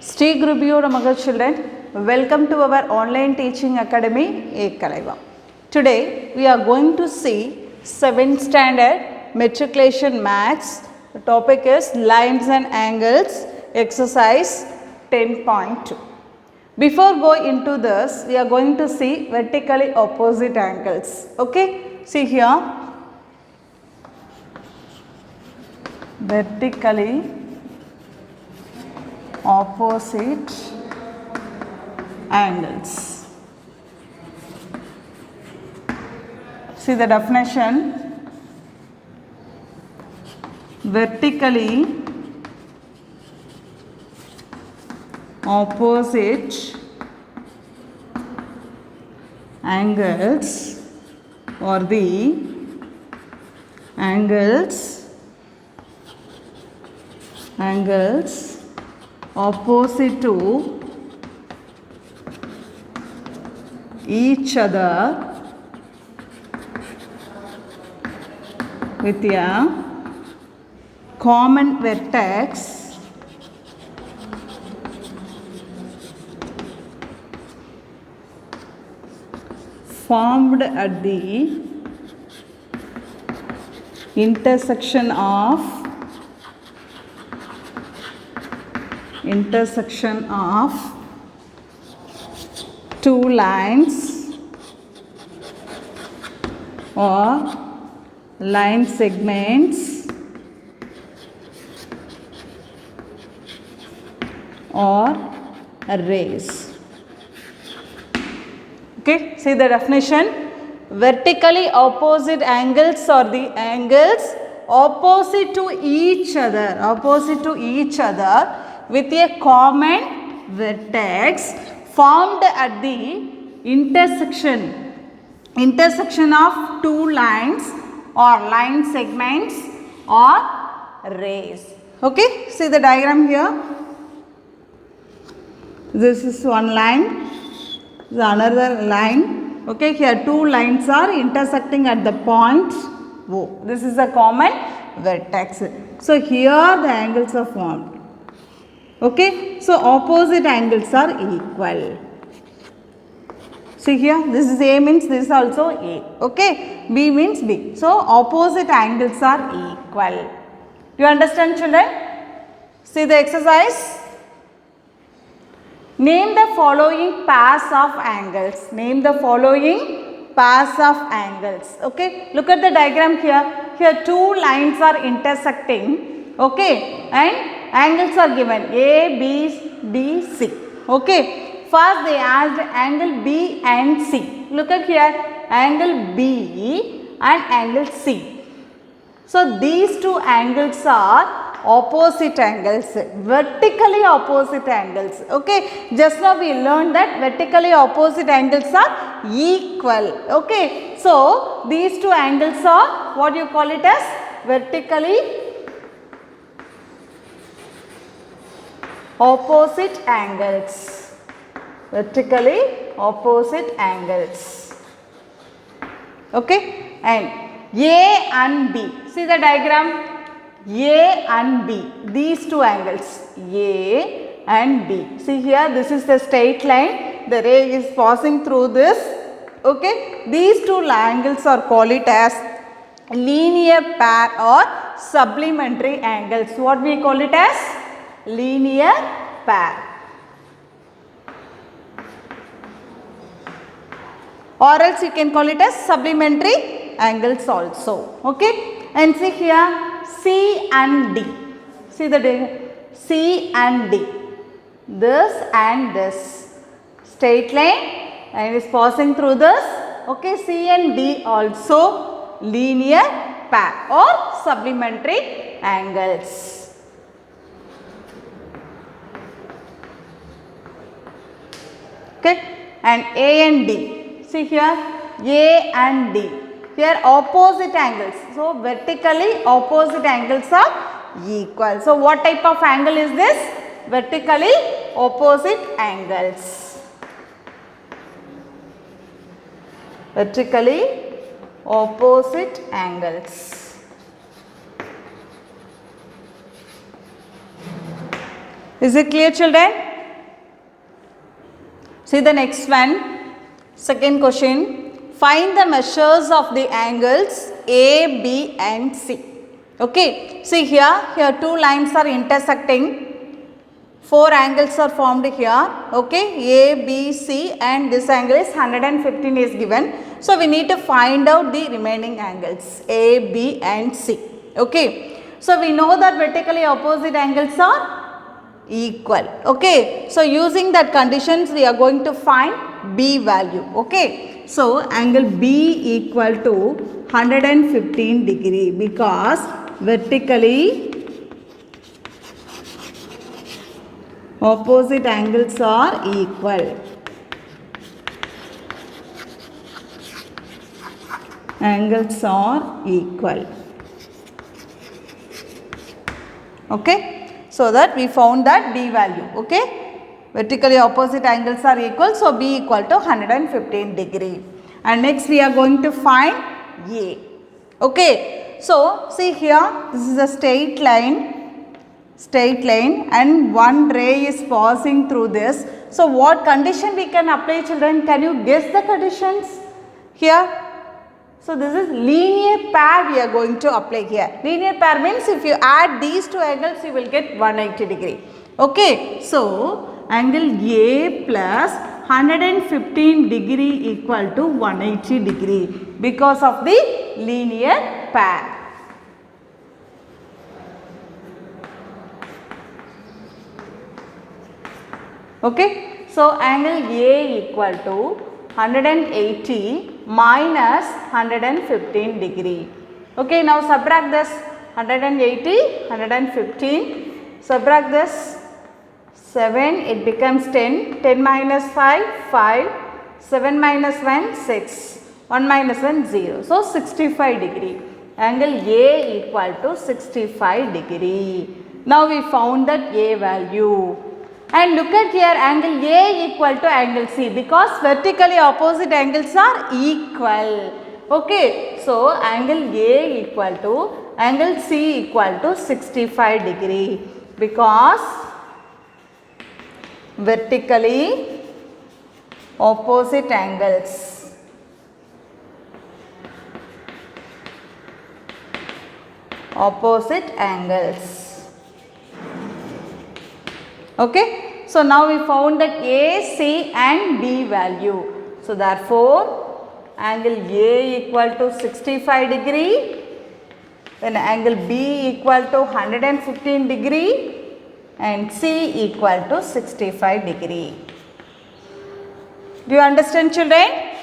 Sri Gurubhyo Namaha children, welcome to our online teaching academy Ekalaiva. Today we are going to see 7th standard matriculation maths. The topic is lines and angles, exercise 10.2. Before going into this, we are going to see vertically opposite angles. Okay, see here, vertically opposite angles. See the definition: vertically opposite angles or the angles opposite to each other with a common vertex formed at the intersection of two lines or line segments or arrays. Okay, see the definition: vertically opposite angles are the angles opposite to each other with a common vertex formed at the intersection of two lines or line segments or rays. Okay, see the diagram here. This is one line, this is another line. Okay, here two lines are intersecting at the point O. This is a common vertex. So here the angles are formed. Okay, so opposite angles are equal. See here, this is A means this is also A. Okay, B means B. So opposite angles are equal. Do you understand, children? See the exercise. Name the following pairs of angles. Okay, look at the diagram here. Here two lines are intersecting. Okay, and angles are given A, B, D, C. Okay, first they asked angle B and C. Look at here, angle B and angle C. So these two angles are opposite angles, vertically opposite angles. Okay, just now we learned that vertically opposite angles are equal. Okay, so these two angles are what you call it as vertically opposite angles. Okay, and A and B. See the diagram. A and B, these two angles, A and B. See here, this is the straight line, the ray is passing through this. Okay, these two angles are called it as linear pair or supplementary angles. What we call it as? Linear pair. Or else you can call it as supplementary angles also. Okay, and see here, C and D. See the C and D. This and this. Straight line and is passing through this. Okay, C and D also linear pair or supplementary angles. Okay, and A and D. See here, A and D. Here opposite angles. So vertically opposite angles are equal. So what type of angle is this? Vertically opposite angles. Is it clear, children? See the next one. Second question. Find the measures of the angles A, B and C. Okay. See here two lines are intersecting. 4 angles are formed here. Okay. A, B, C and this angle is 115 is given. So we need to find out the remaining angles A, B and C. Okay. So we know that vertically opposite angles are equal. Okay. So using that conditions we are going to find B value. Okay. So angle B equal to 115 degree because vertically opposite angles are equal. Angles are equal. Okay. So that we found that B value. Okay. Vertically opposite angles are equal. So B equal to 115 degree. And next we are going to find A. Okay. So see here this is a straight line and one ray is passing through this. So what condition we can apply, children? Can you guess the conditions here? So this is linear pair we are going to apply here. Linear pair means if you add these two angles you will get 180 degree. Okay. So angle A plus 115 degree equal to 180 degree because of the linear pair. Okay. So angle A equal to 180 minus 115 degree. Okay, now subtract this 180, 115, subtract this 7, it becomes 10, 10 minus 5, 5, 7 minus 1, 6, 1 minus 1, 0. So 65 degree. Angle A equal to 65 degree. Now we found that A value. And look at here, angle A equal to angle C because vertically opposite angles are equal. Okay. So angle A equal to angle C equal to 65 degree because vertically opposite angles Okay. So now we found that A, C and B value. So therefore angle A equal to 65 degree, then angle B equal to 115 degree and C equal to 65 degree. Do you understand, children?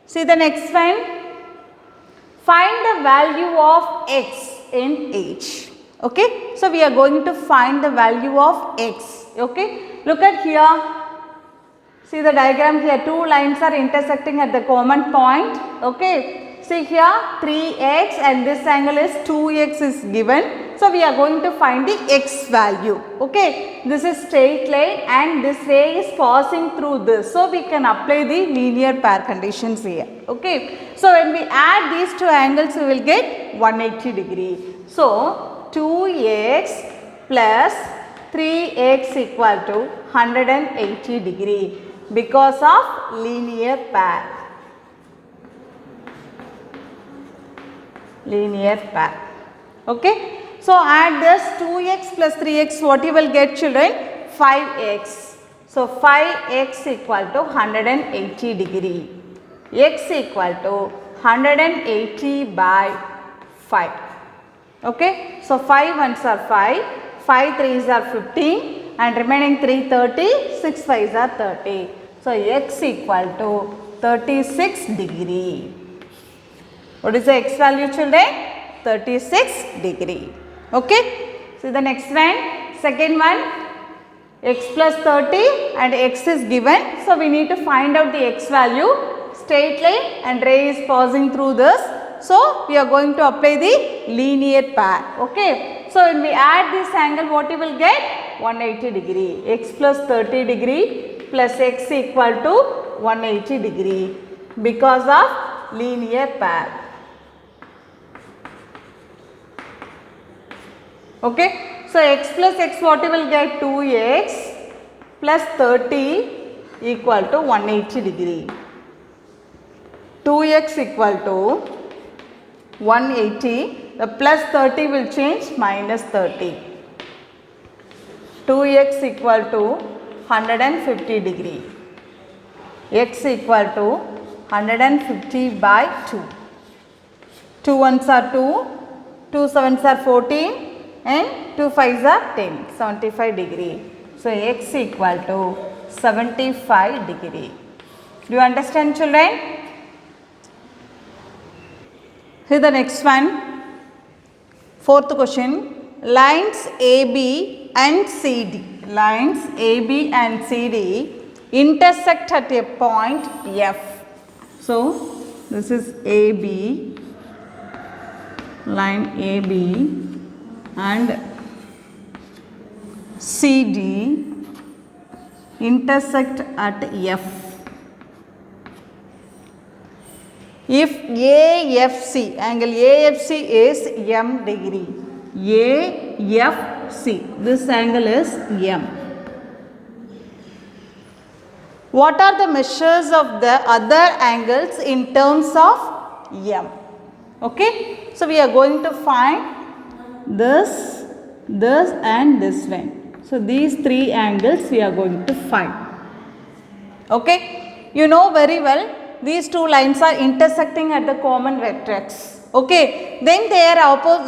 See the next one. Find the value of X in H. Okay. So we are going to find the value of X. Okay. Look at here. See the diagram here. Two lines are intersecting at the common point. Okay. See here 3x and this angle is 2x is given. So we are going to find the x value. Okay. This is straight line and this ray is passing through this. So we can apply the linear pair conditions here. Okay. So when we add these two angles we will get 180 degree. So 2x plus 3x equal to 180 degree because of linear pair. Okay. So add this 2x plus 3x, what you will get, children? 5x. So 5x equal to 180 degree. X equal to 180 by 5. Okay. So 5 ones are 5, 5 3s are 15 and remaining 3 30, 6 5s are 30. So x equal to 36 degree. What is the x value, children? 36 degree. Okay. See the next one. Second one, x plus 30 and x is given. So we need to find out the x value. Straight line and ray is passing through this. So we are going to apply the linear pair. Okay. So when we add this angle, what you will get? 180 degree. X plus 30 degree plus x equal to 180 degree because of linear pair. Okay. So x plus x, what you will get? 2x plus 30 equal to 180 degree. 2x equal to 180, the plus 30 will change minus 30. 2x equal to 150 degree. X equal to 150 by 2. 2 ones are 2, 2 sevens are 14 and 2 fives are 10, 75 degree. So, x equal to 75 degree. Do you understand, children? Here the next one, fourth question. Lines AB and CD. Lines AB and CD intersect at a point F. So, this is AB, line AB and CD intersect at F. If AFC, angle AFC is M degree. AFC, this angle is M. What are the measures of the other angles in terms of M? Okay, so we are going to find this, this and this line. So these three angles we are going to find. Okay, you know very well these two lines are intersecting at the common vertex. Okay, then their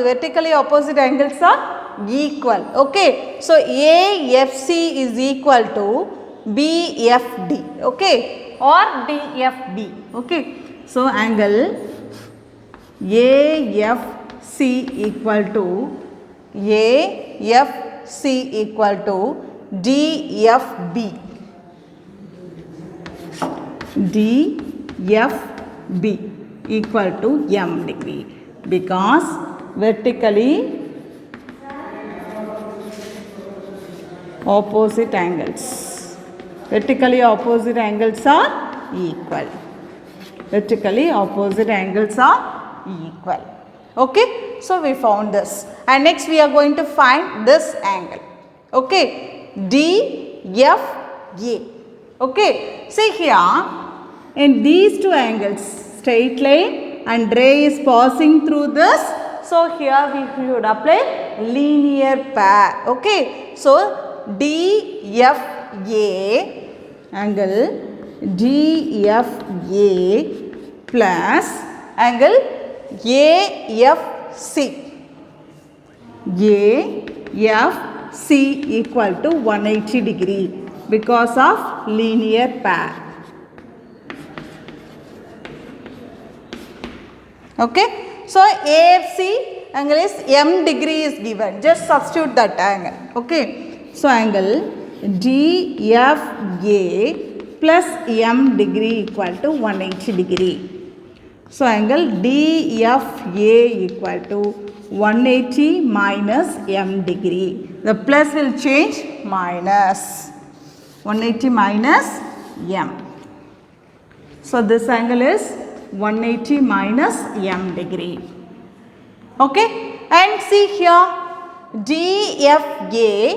vertically opposite angles are equal. Okay, so AFC is equal to BFD, okay, or DFB. Okay, so angle AFC equal to DFB. DFB equal to M degree, because vertically opposite angles. Vertically opposite angles are equal. Vertically opposite angles are equal. Okay, so we found this, and next we are going to find this angle. Okay, DFA. Okay, see here in these two angles, straight line and ray is passing through this. So here we should apply linear pair. Okay, so DFA, angle DFA plus angle AFC. AFC equal to 180 degree because of linear pair. Okay, so AFC angle is M degree is given. Just substitute that angle. Okay, so angle DFA plus M degree equal to 180 degree. So angle DFA equal to 180 minus M degree. The plus will change minus. 180 minus M. So this angle is 180 minus M degree. Okay, and see here DFA,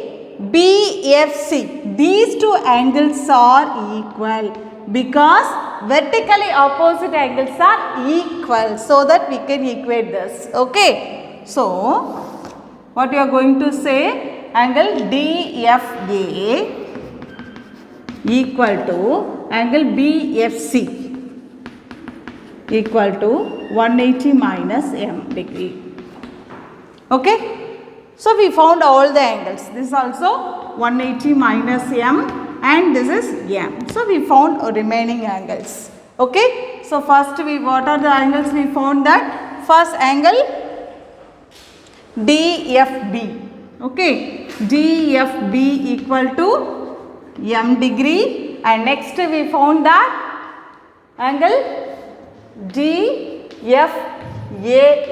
BFC, these two angles are equal because vertically opposite angles are equal, so that we can equate this. Okay, so what you are going to say, angle DFA equal to angle BFC equal to 180 minus M degree. Okay, so we found all the angles. This is also 180 minus M and this is M. So we found remaining angles. Okay, so first what are the angles we found? That first angle DFB. Okay, DFB equal to M degree, and next we found that angle DFA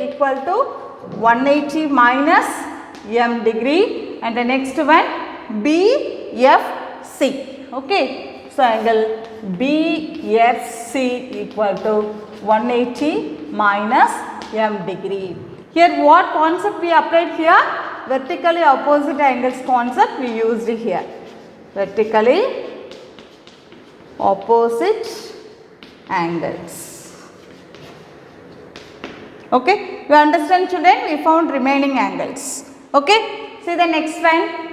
equal to 180 minus M degree, and the next one BFC. Okay, so angle BFC equal to 180 minus M degree. Here what concept we applied here? Vertically opposite angles concept we used here. Vertically opposite angles. Okay, you understand children? We found remaining angles. Okay, see the next one.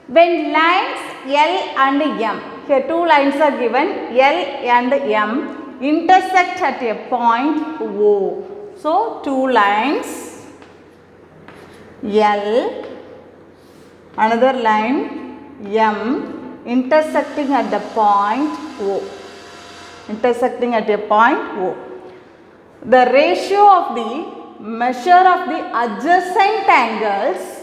When lines L and M, here two lines are given, L and M, intersect at a point O. So two lines L, another line M, intersecting at the point O. Intersecting at a point O. The ratio of the measure of the adjacent angles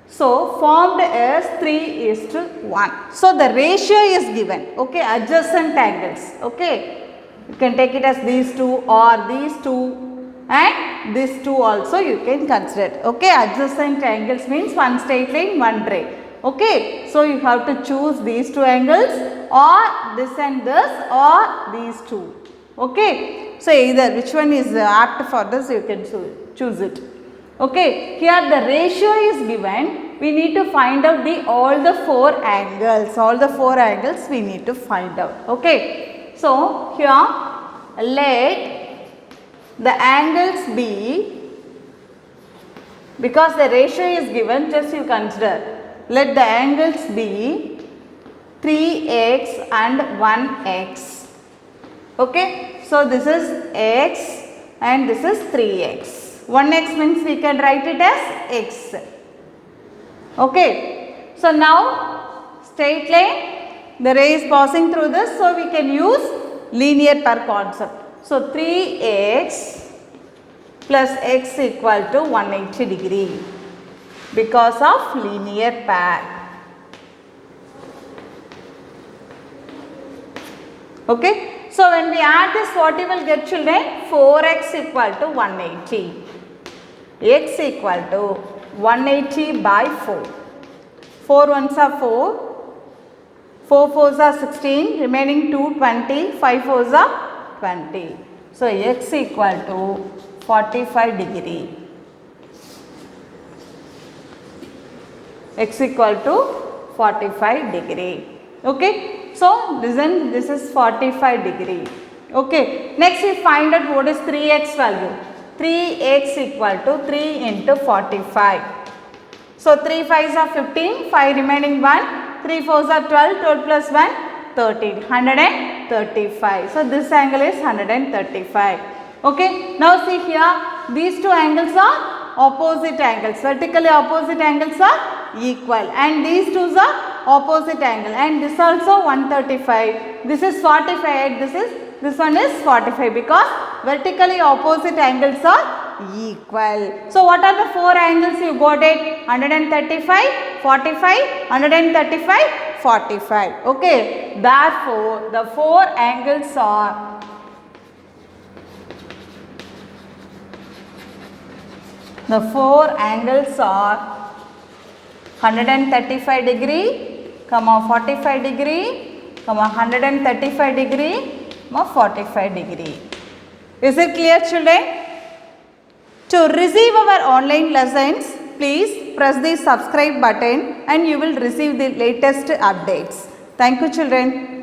so formed is 3:1. So the ratio is given. Okay, adjacent angles. Okay, you can take it as these two or these two and these two also you can consider. Okay, adjacent angles means one straight line, one ray. Okay, so you have to choose these two angles or this and this or these two. Okay, so either which one is apt for this, you can choose it. Okay, here the ratio is given. We need to find out all the four angles. All the four angles we need to find out. Okay, so here let the angles be, because the ratio is given, just you consider, let the angles be 3x and 1x. Okay, so this is x and this is 3x. 1x means we can write it as x. Okay, so now straight line, the ray is passing through this, so we can use linear pair concept. So 3x plus x equal to 180 degree because of linear pair. Okay, so when we add this, what you will get children? 4x equal to 180. X equal to 180 by 4. 4 ones are 4. 4 fours are 16. Remaining 2 20. 5 fours are 20. So x equal to 45 degree. X equal to 45 degree. Okay, so listen, this is 45 degree. Okay, next we find out what is 3x value. 3x equal to 3 into 45. So 3 5s are 15, 5 remaining 1, 3 4s are 12, 12 plus 1, 13, 135. So this angle is 135. Okay, now see here, these two angles are opposite angles. Vertically opposite angles are equal and these two are opposite angle, and this also 135. This is 45, this one is 45 because vertically opposite angles are equal. So what are the four angles you got it? 135, 45, 135, 45. Okay, therefore the four angles are 135 degree, 45 degree, 135 degree, 45 degree. Is it clear children? To receive our online lessons, please press the subscribe button and you will receive the latest updates. Thank you children.